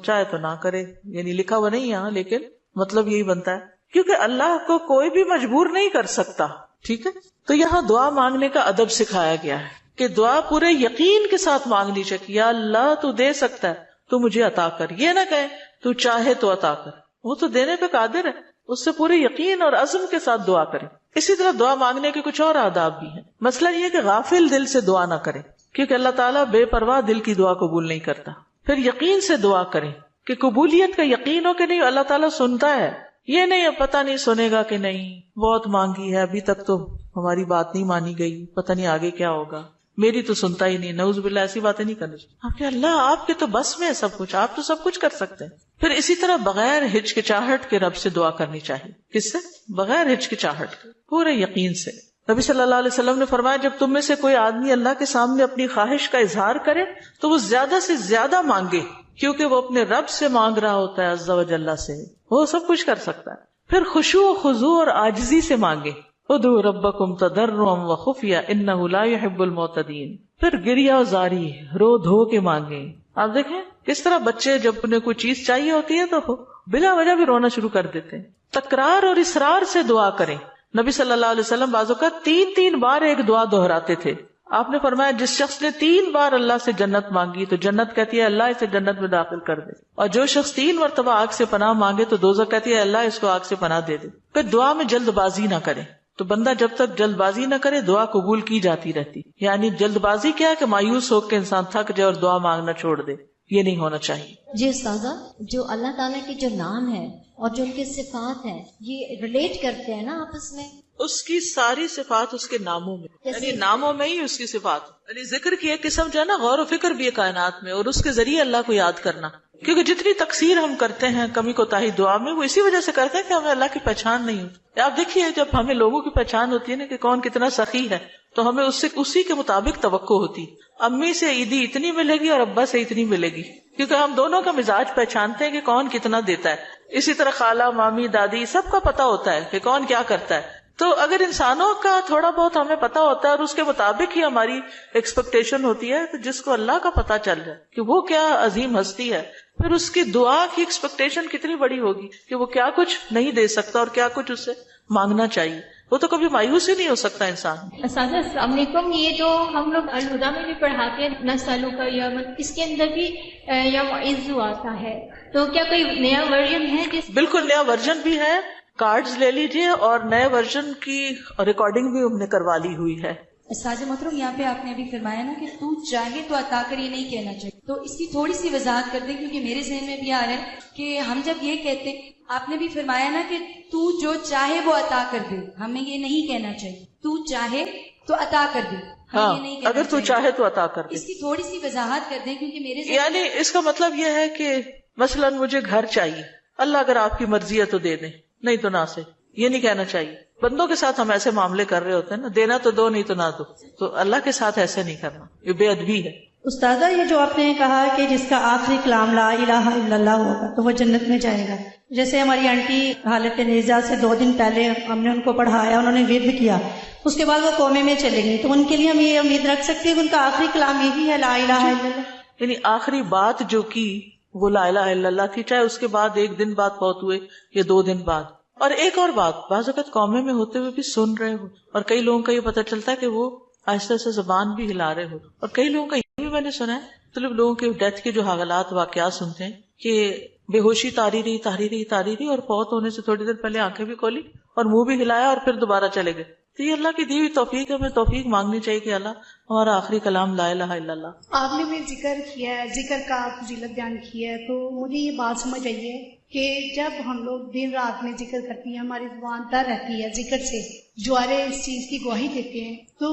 چاہے تو نہ کرے. یعنی لکھا ہوا نہیں یہاں, لیکن مطلب یہی بنتا ہے, کیونکہ اللہ کو کوئی بھی مجبور نہیں کر سکتا. ٹھیک ہے, تو یہاں دعا مانگنے کا ادب سکھایا گیا ہے کہ دعا پورے یقین کے ساتھ مانگنی چاہیے. یا اللہ تو دے سکتا ہے, تو مجھے عطا کر. یہ نہ کہے تو چاہے تو عطا کر, وہ تو دینے پہ قادر ہے, اس سے پورے یقین اور عزم کے ساتھ دعا کریں. اسی طرح دعا مانگنے کے کچھ اور آداب بھی ہیں. مسئلہ یہ کہ غافل دل سے دعا نہ کریں, کیونکہ اللہ تعالیٰ بے پرواہ دل کی دعا قبول نہیں کرتا. پھر یقین سے دعا کریں کہ قبولیت کا یقین ہو کہ نہیں اللہ تعالیٰ سنتا ہے, یہ نہیں اب پتہ نہیں سنے گا کہ نہیں، بہت مانگی ہے ابھی تک تو ہماری بات نہیں مانی گئی، پتہ نہیں آگے کیا ہوگا، میری تو سنتا ہی نہیں، نعوذ باللہ ایسی باتیں نہیں کرنی چاہیے. آپ کہ اللہ آپ کے تو بس میں ہے سب کچھ، آپ تو سب کچھ کر سکتے ہیں. پھر اسی طرح بغیر ہچکچاہٹ کے رب سے دعا کرنی چاہیے. کس سے؟ بغیر ہچکچاہٹ کے، پورے یقین سے. نبی صلی اللہ علیہ وسلم نے فرمایا جب تم میں سے کوئی آدمی اللہ کے سامنے اپنی خواہش کا اظہار کرے تو وہ زیادہ سے زیادہ مانگے، کیونکہ وہ اپنے رب سے مانگ رہا ہوتا ہے عز و جل سے، وہ سب کچھ کر سکتا ہے. پھر خشوع و خضوع اور عاجزی سے مانگے. ادعوا ربکم تضرعا وخفیا انہ لا يحب المعتدین. پھر گریہ و زاری، رو دھو کے مانگے. آپ دیکھیں کس طرح بچے جب انہیں کوئی چیز چاہیے ہوتی ہے تو بلا وجہ بھی رونا شروع کر دیتے ہیں. تکرار اور اصرار سے دعا کریں. نبی صلی اللہ علیہ وسلم بعض اوقات 3 بار ایک دعا دہراتے تھے. آپ نے فرمایا جس شخص نے 3 بار اللہ سے جنت مانگی تو جنت کہتی ہے اللہ اسے جنت میں داخل کر دے، اور جو شخص 3 مرتبہ آگ سے پناہ مانگے تو دوزخ کہتی ہے اللہ اس کو آگ سے پناہ دے دے. پھر دعا میں جلد بازی نہ کرے. تو بندہ جب تک جلد بازی نہ کرے دعا قبول کی جاتی رہتی. یعنی جلد بازی کیا ہے کہ مایوس ہو کے انسان تھک جائے اور دعا مانگنا چھوڑ دے، یہ نہیں ہونا چاہیے. جی استاذہ، جو اللہ تعالیٰ کے جو نام ہے اور جو ان کے صفات ہیں یہ ریلیٹ کرتے ہیں نا آپس میں؟ اس کی ساری صفات اس کے ناموں میں، یعنی ناموں میں ہی اس کی صفات. یعنی ذکر کی ایک قسم جو ہے نا غور و فکر بھی ہے کائنات میں، اور اس کے ذریعے اللہ کو یاد کرنا. کیونکہ جتنی تقصیر ہم کرتے ہیں کمی کوتاہی دعا میں، وہ اسی وجہ سے کرتے ہیں کہ ہمیں اللہ کی پہچان نہیں ہوتی. آپ دیکھیے جب ہمیں لوگوں کی پہچان ہوتی ہے نا کہ کون کتنا سخی ہے تو ہمیں اس سے اسی کے مطابق توقع ہوتی. امی سے عیدی اتنی ملے گی اور ابا سے اتنی ملے گی، کیونکہ ہم دونوں کا مزاج پہچانتے ہیں کہ کون کتنا دیتا ہے. اسی طرح خالہ مامی دادی سب کا پتہ ہوتا ہے کہ کون کیا کرتا ہے. تو اگر انسانوں کا تھوڑا بہت ہمیں پتا ہوتا ہے اور اس کے مطابق ہی ہماری ایکسپیکٹیشن ہوتی ہے، تو جس کو اللہ کا پتا چل جائے کہ وہ کیا عظیم ہستی ہے، پھر اس کی دعا کی ایکسپیکٹیشن کتنی بڑی ہوگی کہ وہ کیا کچھ نہیں دے سکتا اور کیا کچھ اس سے مانگنا چاہیے. وہ تو کبھی مایوس ہی نہیں ہو سکتا انسان. اساتذہ السلام علیکم. یہ جو ہم لوگ الہدا میں بھی پڑھاتے ہیں نسلوں کا یوم، اس کے اندر بھی یوم عزو آتا ہے، تو کیا کوئی نیا ورژن ہے جس؟ بالکل نیا ورژن بھی ہے. کارڈز لے لیجئے اور نئے ورژن کی ریکارڈنگ بھی ہم نے کروا لی ہوئی ہے. استاذ محترم یہاں پہ آپ نے ابھی فرمایا نا کہ تو چاہے تو عطا کر، یہ نہیں کہنا چاہیے، تو اس کی تھوڑی سی وضاحت کر دیں کیونکہ میرے ذہن میں بھی آ رہا ہے کہ ہم جب یہ کہتے، آپ نے بھی فرمایا نا کہ تو جو چاہے وہ عطا کر دے، ہمیں یہ نہیں کہنا چاہیے تو چاہے تو عطا کر دے. ہاں اگر تو چاہے تو عطا کر دے. اس کی تھوڑی سی وضاحت کر دیں کیونکہ میرے ذہن یعنی اس کا مطلب یہ ہے کہ مثلا مجھے گھر چاہیے، اللہ اگر آپ کی مرضی ہے تو دے دیں، نہیں تو نہ سے. یہ نہیں کہنا چاہیے. بندوں کے ساتھ ہم ایسے معاملے کر رہے ہوتے ہیں نا، دینا تو دو نہیں تو نہ دو، تو اللہ کے ساتھ ایسے نہیں کرنا، یہ بے ادبی ہے. استاذہ یہ جو آپ نے کہا کہ جس کا آخری کلام لا الہ الا اللہ ہوگا تو وہ جنت میں جائے گا، جیسے ہماری آنٹی حالت نیزہ سے 2 دن پہلے ہم نے ان کو پڑھایا، انہوں نے ورد کیا، اس کے بعد وہ کومے میں چلے گئی، تو ان کے لیے ہم یہ امید رکھ سکتے ہیں کہ ان کا آخری کلام یہی ہے لا الہ الا اللہ؟ یعنی آخری بات جو کی وہ لا الہ الا اللہ تھی، چاہے اس کے بعد 1 دن بعد فوت ہوئے یا 2 دن بعد. اور ایک اور بات، بعض اوقات قومے میں ہوتے ہوئے بھی سن رہے ہو، اور کئی لوگوں کا یہ پتہ چلتا ہے کہ وہ آہستہ سے زبان بھی ہلا رہے ہو، اور کئی لوگوں کا یہ بھی میں نے سنا ہے، مطلب لوگوں کے ڈیتھ کے جو حالات واقعات سنتے ہیں کہ بے ہوشی تاری رہی اور فوت ہونے سے تھوڑی دیر پہلے آنکھیں بھی کھولی اور منہ بھی ہلایا اور پھر دوبارہ چلے گئے. تو یہ اللہ کی دی ہوئی توفیق ہے، ہمیں توفیق مانگنی چاہیے کہ اللہ ہمارا آخری کلام لا الہ الا اللہ. آپ نے بھی ذکر کیا ہے، ذکر کا فضیلت بیان کیا ہے، تو مجھے یہ بات سمجھ آئی ہے کہ جب ہم لوگ دن رات میں ذکر کرتی ہیں، ہماری زبان تر رہتی ہے ذکر سے، جوارے اس چیز کی گواہی دیتے ہیں، تو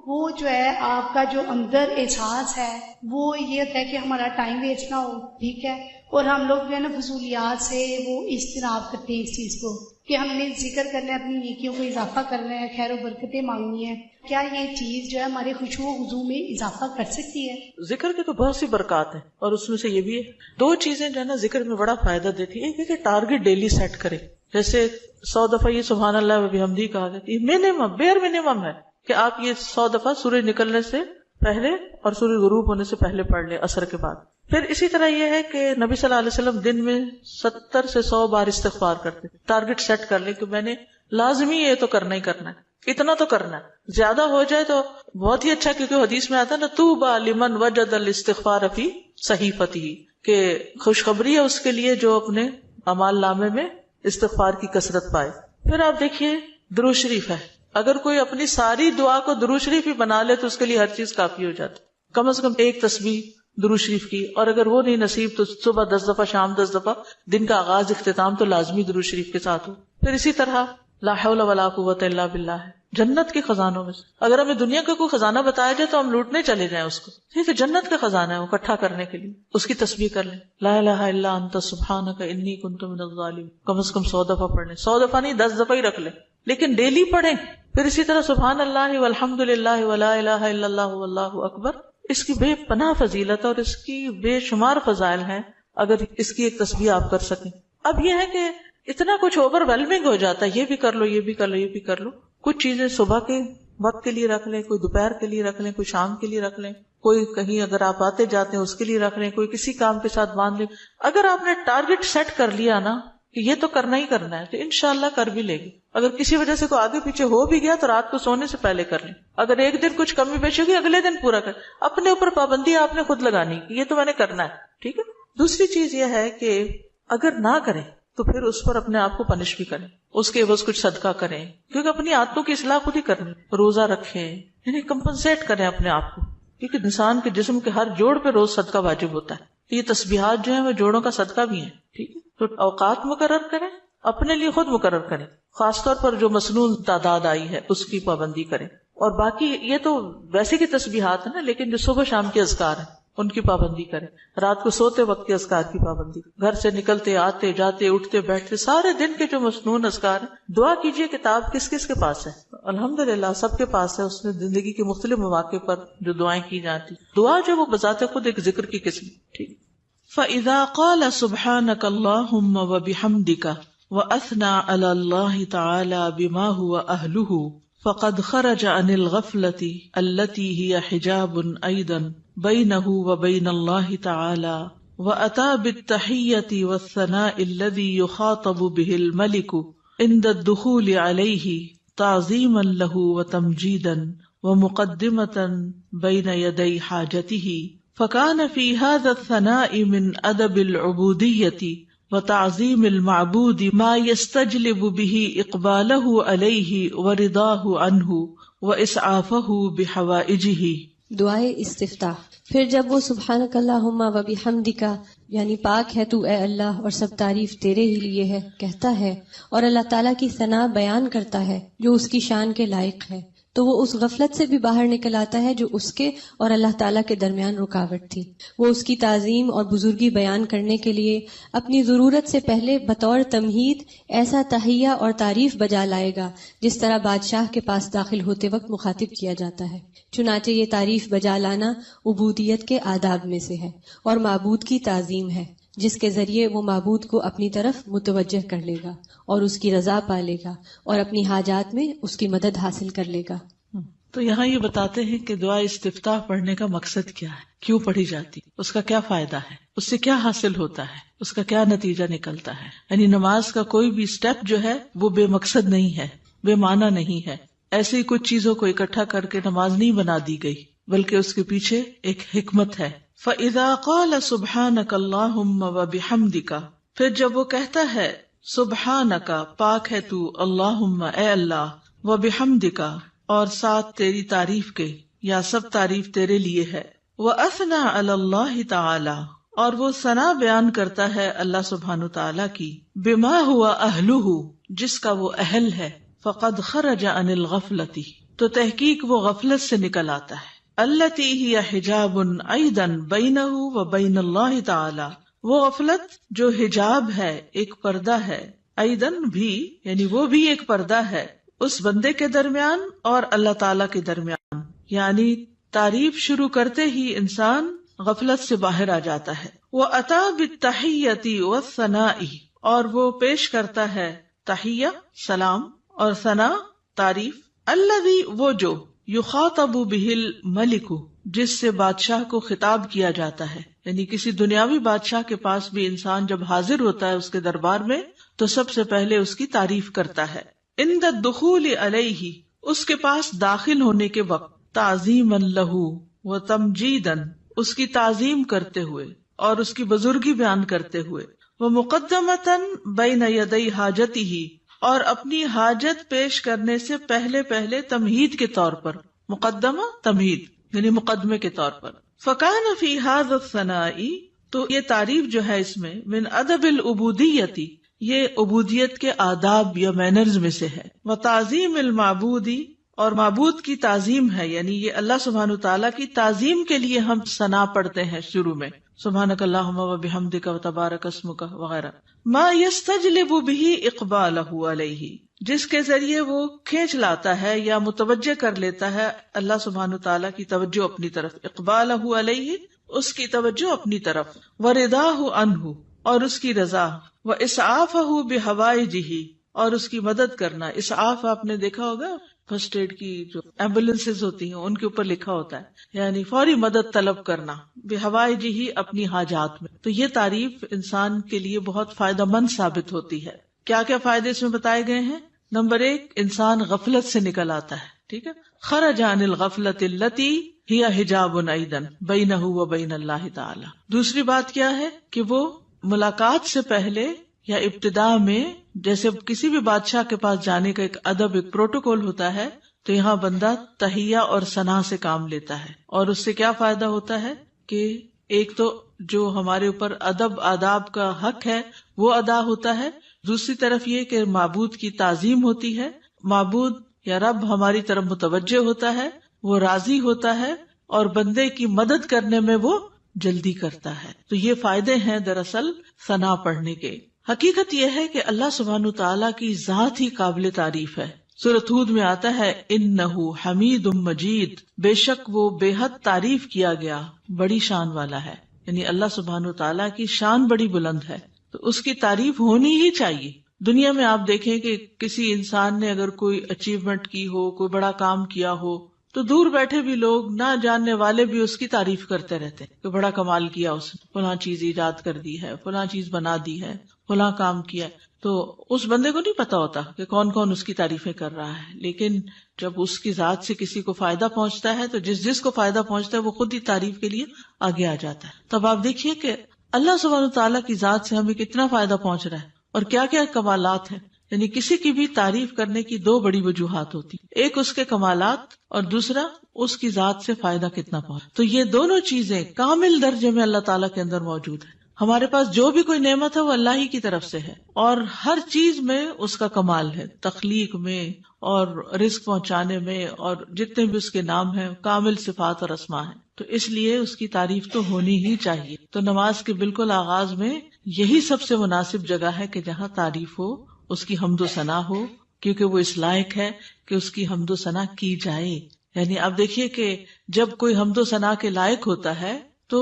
وہ جو ہے آپ کا جو اندر احساس ہے وہ یہ ہوتا ہے کہ ہمارا ٹائم ویسٹ نہ ہو، ٹھیک ہے، اور ہم لوگ جو ہے نا فضولیات سے وہ اجتناب کرتے ہیں اس چیز کو کہ ہم نے ذکر کرنا ہے، اپنی نیکیوں کو اضافہ کرنا ہے، خیر و برکتیں مانگنی ہے. کیا یہ چیز جو ہے ہمارے خشوع و خضوع میں اضافہ کر سکتی ہے؟ ذکر کے تو بہت سی برکات ہیں، اور اس میں سے یہ بھی ہے 2 چیزیں جو ہے نا ذکر میں بڑا فائدہ دیتی ہے. ایک ہے کہ ٹارگٹ ڈیلی سیٹ کرے، جیسے 100 دفعہ یہ سبحان اللہ و بحمدہ کہا گیا، یہ منیمم بیئر منیمم ہے کہ آپ یہ 100 دفعہ سورج نکلنے سے پہلے اور سورج غروب ہونے سے پہلے پڑھ لیں عصر کے بعد. پھر اسی طرح یہ ہے کہ نبی صلی اللہ علیہ وسلم دن میں 70 سے 100 بار استغفار کرتے. ٹارگٹ سیٹ کر لیں کہ میں نے لازمی یہ تو کرنا ہی کرنا ہے، اتنا تو کرنا ہے، زیادہ ہو جائے تو بہت ہی اچھا، کیونکہ حدیث میں آتا ہے نا طوبی لمن وجد الاستغفار فی صحیفتہ، کہ خوشخبری ہے اس کے لیے جو اپنے اعمال نامے میں استغفار کی کثرت پائے. پھر آپ دیکھیے درود شریف ہے، اگر کوئی اپنی ساری دعا کو درود شریف ہی بنا لے تو اس کے لیے ہر چیز کافی ہو جاتی. کم از کم 1 تسبیح درود شریف کی، اور اگر وہ نہیں نصیب تو صبح 10 دفعہ، شام 10 دفعہ، دن کا آغاز اختتام تو لازمی درود شریف کے ساتھ ہو. پھر اسی طرح لا حول ولا قوت الا باللہ ہے جنت کے خزانوں میں سے. اگر ہمیں دنیا کا کوئی خزانہ بتایا جائے تو ہم لوٹنے چلے جائیں اس کو، ٹھیک ہے، جنت کا خزانہ ہے وہ اکٹھا کرنے کے لیے. اس کی تسبیح کر لیں، لا الہ الا انت سبحانک انی کنت من الظالمین، کم از کم 100 دفعہ پڑھ لیں. 100 دفعہ نہیں، 10 دفعہ ہی رکھ لیں، لیکن ڈیلی پڑھیں. پھر اسی طرح سبحان اللہ والحمد للہ ولا الہ الا اللہ واللہ اکبر. اس کی بے پناہ فضیلت اور اس کی بے شمار فضائل ہیں اگر اس کی ایک تسبیح آپ کر سکیں. اب یہ ہے کہ اتنا کچھ اوور ویلمنگ ہو جاتا ہے، یہ بھی کر لو، یہ بھی کر لو، یہ بھی کر لو. کچھ چیزیں صبح کے وقت کے لیے رکھ لیں، کوئی دوپہر کے لیے رکھ لیں، کوئی شام کے لیے رکھ لیں، کوئی کہیں اگر آپ آتے جاتے ہیں اس کے لیے رکھ لیں، کوئی کسی کام کے ساتھ باندھ لیں. اگر آپ نے ٹارگٹ سیٹ کر لیا نا کہ یہ تو کرنا ہی کرنا ہے تو انشاءاللہ کر بھی لے گی. اگر کسی وجہ سے کوئی آگے پیچھے ہو بھی گیا تو رات کو سونے سے پہلے کر لیں. اگر ایک دن کچھ کمی بیشی ہوگی اگلے دن پورا کر. اپنے اوپر پابندی آپ نے خود لگانی کہ یہ تو میں نے کرنا ہے، ٹھیک ہے. دوسری چیز یہ ہے کہ اگر نہ کریں تو پھر اس پر اپنے آپ کو پنش بھی کریں، اس کے عوض کچھ صدقہ کریں، کیونکہ اپنی عادتوں کی اصلاح خود ہی کرنی. روزہ رکھیں، یعنی کمپنسیٹ کریں اپنے آپ کو، کیونکہ انسان کے جسم کے ہر جوڑ پہ روز صدقہ واجب ہوتا ہے. تو یہ تسبیحات جو ہیں وہ جوڑوں کا صدقہ بھی ہیں، ٹھیک ہے. تو اوقات مقرر کریں، اپنے لیے خود مقرر کریں، خاص طور پر جو مسنون تعداد آئی ہے اس کی پابندی کریں. اور باقی یہ تو ویسے کی تسبیحات ہیں نا، لیکن جو صبح شام کے اذکار ہیں ان کی پابندی کریں. رات کو سوتے وقت کے اذکار کی پابندی، گھر سے نکلتے آتے جاتے اٹھتے بیٹھتے سارے دن کے جو مسنون اذکار ہیں. دعا کیجئے، کتاب کس کس کے پاس ہے؟ الحمدللہ سب کے پاس ہے. اس میں زندگی کے مختلف مواقع پر جو دعائیں کی جاتی، دعا جو وہ بذات خود ایک ذکر کی قسم، ٹھیک. فَإِذَا قَالَ سُبْحَانَكَ اللَّهُمَّ وَبِحَمْدِكَ وَأَثْنَى عَلَى اللَّهِ تَعَالَى بِمَا هُوَ أَهْلُهُ فقد خرج عن الغفلة التي هي حجاب أيضا بينه وبين الله تعالى وأتى بالتحية والثناء الذي يخاطب به الملك عند الدخول عليه تعظيما له وتمجيدا ومقدمة بين يدي حاجته فكان في هذا الثناء من أدب العبودية وتعظیم المعبود ما يستجلب به اقبالہ علیہ ورضاہ عنہ واسعافہ بحوائجہ. دعائے استفتاح. پھر جب وہ سبحانک اللہم و بحمدک یعنی پاک ہے تو اے اللہ اور سب تعریف تیرے ہی لیے ہے کہتا ہے اور اللہ تعالیٰ کی ثنا بیان کرتا ہے جو اس کی شان کے لائق ہے، تو وہ اس غفلت سے بھی باہر نکل آتا ہے جو اس کے اور اللہ تعالیٰ کے درمیان رکاوٹ تھی. وہ اس کی تعظیم اور بزرگی بیان کرنے کے لیے اپنی ضرورت سے پہلے بطور تمہید ایسا تحیہ اور تعریف بجا لائے گا جس طرح بادشاہ کے پاس داخل ہوتے وقت مخاطب کیا جاتا ہے. چنانچہ یہ تعریف بجا لانا عبودیت کے آداب میں سے ہے اور معبود کی تعظیم ہے جس کے ذریعے وہ معبود کو اپنی طرف متوجہ کر لے گا اور اس کی رضا پا لے گا اور اپنی حاجات میں اس کی مدد حاصل کر لے گا. تو یہاں یہ بتاتے ہیں کہ دعا استفتاح پڑھنے کا مقصد کیا ہے، کیوں پڑھی جاتی، اس کا کیا فائدہ ہے، اس سے کیا حاصل ہوتا ہے، اس کا کیا نتیجہ نکلتا ہے. یعنی نماز کا کوئی بھی سٹیپ جو ہے وہ بے مقصد نہیں ہے، بے معنی نہیں ہے. ایسے ہی کچھ چیزوں کو اکٹھا کر کے نماز نہیں بنا دی گئی، بلکہ اس کے پیچھے ایک حکمت ہے. فَإِذَا قَالَ سُبْحَانَكَ اللَّهُمَّ وَبِحَمْدِكَ، پھر جب وہ کہتا ہے سبحانک پاک ہے تو، اللہم اے اللہ، وَبِحَمْدِكَ اور ساتھ تیری تعریف کے یا سب تعریف تیرے لیے ہے، وَأَثْنَى عَلَى اللَّهِ تَعَالَى اور وہ ثنا بیان کرتا ہے اللہ سبحانہ تعالیٰ کی، بِمَا هُوَ أَهْلُهُ جس کا وہ اہل ہے، فَقَدْ خَرَجَ عَنِ الْغَفْلَةِ تو تحقیق وہ غفلت سے نکل آتا ہے، الَّتِي هِيَ حِجَابٌ أَيْضًا بَيْنَهُ وَبَيْنَ اللَّهِ تَعَالَى وہ غفلت جو حجاب ہے، ایک پردہ ہے، ایضًا بھی یعنی وہ بھی ایک پردہ ہے اس بندے کے درمیان اور اللہ تعالیٰ کے درمیان. یعنی تعریف شروع کرتے ہی انسان غفلت سے باہر آ جاتا ہے. وَأَتَى بِالتَّحِيَّةِ وَالثَّنَاءِ اور وہ پیش کرتا ہے تحیہ سلام اور ثنا تعریف، الذی وہ جو یخاطب بہ الملک جس سے بادشاہ کو خطاب کیا جاتا ہے. یعنی کسی دنیاوی بادشاہ کے پاس بھی انسان جب حاضر ہوتا ہے اس کے دربار میں تو سب سے پہلے اس کی تعریف کرتا ہے. عند الدخول علیہ اس کے پاس داخل ہونے کے وقت، تعظیما لہ و تمجیدا اس کی تعظیم کرتے ہوئے اور اس کی بزرگی بیان کرتے ہوئے، ومقدمتا بین یدی حاجتہ اور اپنی حاجت پیش کرنے سے پہلے تمہید کے طور پر، مقدمہ تمہید یعنی مقدمے کے طور پر، فکان فی ھذا الثناء، تو یہ تعریف جو ہے اس میں من ادب العبودیتی، یہ عبودیت کے آداب یا مینرز میں سے ہے، وتعظیم المعبودی، اور معبود کی تعظیم ہے، یعنی یہ اللہ سبحانہ تعالیٰ کی تعظیم کے لیے ہم ثنا پڑھتے ہیں شروع میں، سبحانک اللہم وبحمدک وتبارک اسمک وغیرہ، ما یستجلب بہ اقبالہ علیہ، جس کے ذریعے وہ کھینچ لاتا ہے یا متوجہ کر لیتا ہے اللہ سبحانہ تعالیٰ کی توجہ اپنی طرف، اقبالہ علیہ، اس کی توجہ اپنی طرف، ورضاہ عنہ، اور اس کی رضا، واسعافہ بحوائجہ، اور اس کی مدد کرنا۔ اسعاف آپ نے دیکھا ہوگا فرسٹ ایڈ کی جو ایمبولینسز ہوتی ہیں ان کے اوپر لکھا ہوتا ہے، یعنی فوری مدد طلب کرنا، بحوائجہ، اپنی حاجات میں۔ تو یہ تعریف انسان کے لیے بہت فائدہ مند ثابت ہوتی ہے۔ کیا کیا فائدے اس میں بتائے گئے ہیں؟ نمبر 1، انسان غفلت سے نکل آتا ہے، ٹھیک ہے، خرج عن الغفلۃ التی ہی حجاب ایضا بینہ وبین اللہ تعالی۔ دوسری بات کیا ہے کہ وہ ملاقات سے پہلے یا ابتدا میں، جیسے کسی بھی بادشاہ کے پاس جانے کا ایک ادب، ایک پروٹوکول ہوتا ہے، تو یہاں بندہ تحیہ اور ثنا سے کام لیتا ہے، اور اس سے کیا فائدہ ہوتا ہے کہ ایک تو جو ہمارے اوپر ادب آداب کا حق ہے وہ ادا ہوتا ہے، دوسری طرف یہ کہ معبود کی تعظیم ہوتی ہے، معبود یا رب ہماری طرف متوجہ ہوتا ہے، وہ راضی ہوتا ہے، اور بندے کی مدد کرنے میں وہ جلدی کرتا ہے۔ تو یہ فائدے ہیں دراصل ثنا پڑھنے کے۔ حقیقت یہ ہے کہ اللہ سبحانہ تعالیٰ کی ذات ہی قابل تعریف ہے۔ سورۃ ہود میں آتا ہے انہ حمید مجید، بے شک وہ بے حد تعریف کیا گیا، بڑی شان والا ہے، یعنی اللہ سبحانہ تعالیٰ کی شان بڑی بلند ہے، تو اس کی تعریف ہونی ہی چاہیے۔ دنیا میں آپ دیکھیں کہ کسی انسان نے اگر کوئی اچیومنٹ کی ہو، کوئی بڑا کام کیا ہو، تو دور بیٹھے بھی لوگ، نہ جاننے والے بھی اس کی تعریف کرتے رہتے ہیں کہ بڑا کمال کیا اس نے، فلاں چیز ایجاد کر دی ہے، فلاں چیز بنا دی ہے، فلاں کام کیا۔ تو اس بندے کو نہیں پتا ہوتا کہ کون کون اس کی تعریفیں کر رہا ہے، لیکن جب اس کی ذات سے کسی کو فائدہ پہنچتا ہے تو جس کو فائدہ پہنچتا ہے وہ خود ہی تعریف کے لیے آگے آ جاتا ہے۔ تب آپ دیکھیے کہ اللہ سبحانہ تعالیٰ کی ذات سے ہمیں کتنا فائدہ پہنچ رہا ہے اور کیا کیا کمالات ہیں۔ یعنی کسی کی بھی تعریف کرنے کی 2 بڑی وجوہات ہوتی، ایک اس کے کمالات اور دوسرا اس کی ذات سے فائدہ کتنا پہنچ۔ تو یہ دونوں چیزیں کامل درجے میں اللہ تعالیٰ کے اندر موجود ہیں۔ ہمارے پاس جو بھی کوئی نعمت ہے وہ اللہ ہی کی طرف سے ہے، اور ہر چیز میں اس کا کمال ہے، تخلیق میں اور رزق پہنچانے میں، اور جتنے بھی اس کے نام ہیں کامل صفات اور اسماء ہیں، تو اس لیے اس کی تعریف تو ہونی ہی چاہیے۔ تو نماز کے بالکل آغاز میں یہی سب سے مناسب جگہ ہے کہ جہاں تعریف ہو، اس کی حمد و ثنا ہو، کیونکہ وہ اس لائق ہے کہ اس کی حمد و ثنا کی جائے۔ یعنی آپ دیکھیے کہ جب کوئی حمد و ثنا کے لائق ہوتا ہے تو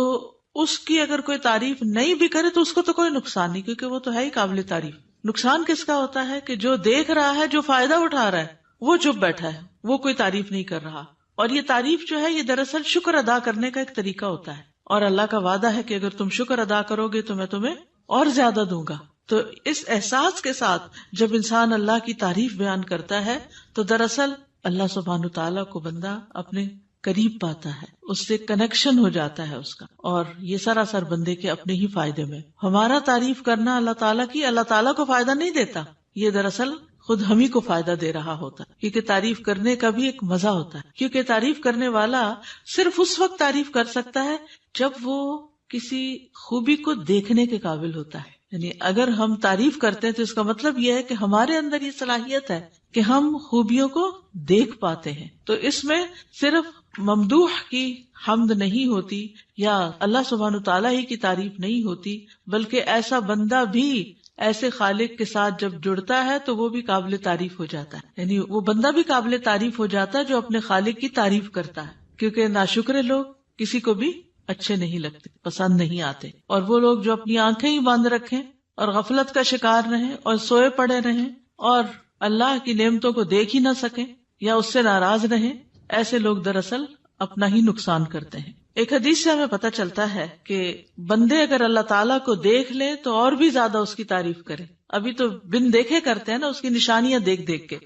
اس کی اگر کوئی تعریف نہیں بھی کرے تو اس کو تو کوئی نقصان نہیں، کیونکہ وہ تو ہے ہی قابل تعریف۔ نقصان کس کا ہوتا ہے کہ جو دیکھ رہا ہے، جو فائدہ اٹھا رہا ہے، وہ چپ بیٹھا ہے، وہ کوئی تعریف نہیں کر رہا۔ اور یہ تعریف جو ہے یہ دراصل شکر ادا کرنے کا ایک طریقہ ہوتا ہے، اور اللہ کا وعدہ ہے کہ اگر تم شکر ادا کرو گے تو میں تمہیں اور زیادہ دوں گا۔ تو اس احساس کے ساتھ جب انسان اللہ کی تعریف بیان کرتا ہے تو دراصل اللہ سبحانہ تعالیٰ کو بندہ اپنے قریب پاتا ہے، اس سے کنیکشن ہو جاتا ہے اس کا، اور یہ سراسر بندے کے اپنے ہی فائدے میں۔ ہمارا تعریف کرنا اللہ تعالیٰ کی اللہ تعالیٰ کو فائدہ نہیں دیتا، یہ دراصل خود ہم ہی کو فائدہ دے رہا ہوتا، کیونکہ تعریف کرنے کا بھی ایک مزہ ہوتا ہے، کیونکہ تعریف کرنے والا صرف اس وقت تعریف کر سکتا ہے جب وہ کسی خوبی کو دیکھنے کے قابل ہوتا ہے۔ یعنی اگر ہم تعریف کرتے ہیں تو اس کا مطلب یہ ہے کہ ہمارے اندر یہ صلاحیت ہے کہ ہم خوبیوں کو دیکھ پاتے ہیں۔ تو اس میں صرف ممدوح کی حمد نہیں ہوتی یا اللہ سبحانہ تعالیٰ ہی کی تعریف نہیں ہوتی، بلکہ ایسا بندہ بھی ایسے خالق کے ساتھ جب جڑتا ہے تو وہ بھی قابل تعریف ہو جاتا ہے۔ یعنی وہ بندہ بھی قابل تعریف ہو جاتا ہے جو اپنے خالق کی تعریف کرتا ہے، کیونکہ ناشکرے لوگ کسی کو بھی اچھے نہیں لگتے، پسند نہیں آتے، اور وہ لوگ جو اپنی آنکھیں ہی بند رکھیں اور غفلت کا شکار رہیں اور سوئے پڑے رہیں اور اللہ کی نعمتوں کو دیکھ ہی نہ سکیں یا اس سے ناراض رہیں، ایسے لوگ دراصل اپنا ہی نقصان کرتے ہیں۔ ایک حدیث سے ہمیں پتہ چلتا ہے کہ بندے اگر اللہ تعالیٰ کو دیکھ لیں تو اور بھی زیادہ اس کی تعریف کریں۔ ابھی تو بن دیکھے کرتے ہیں نا، اس کی نشانیاں دیکھ دیکھ کے،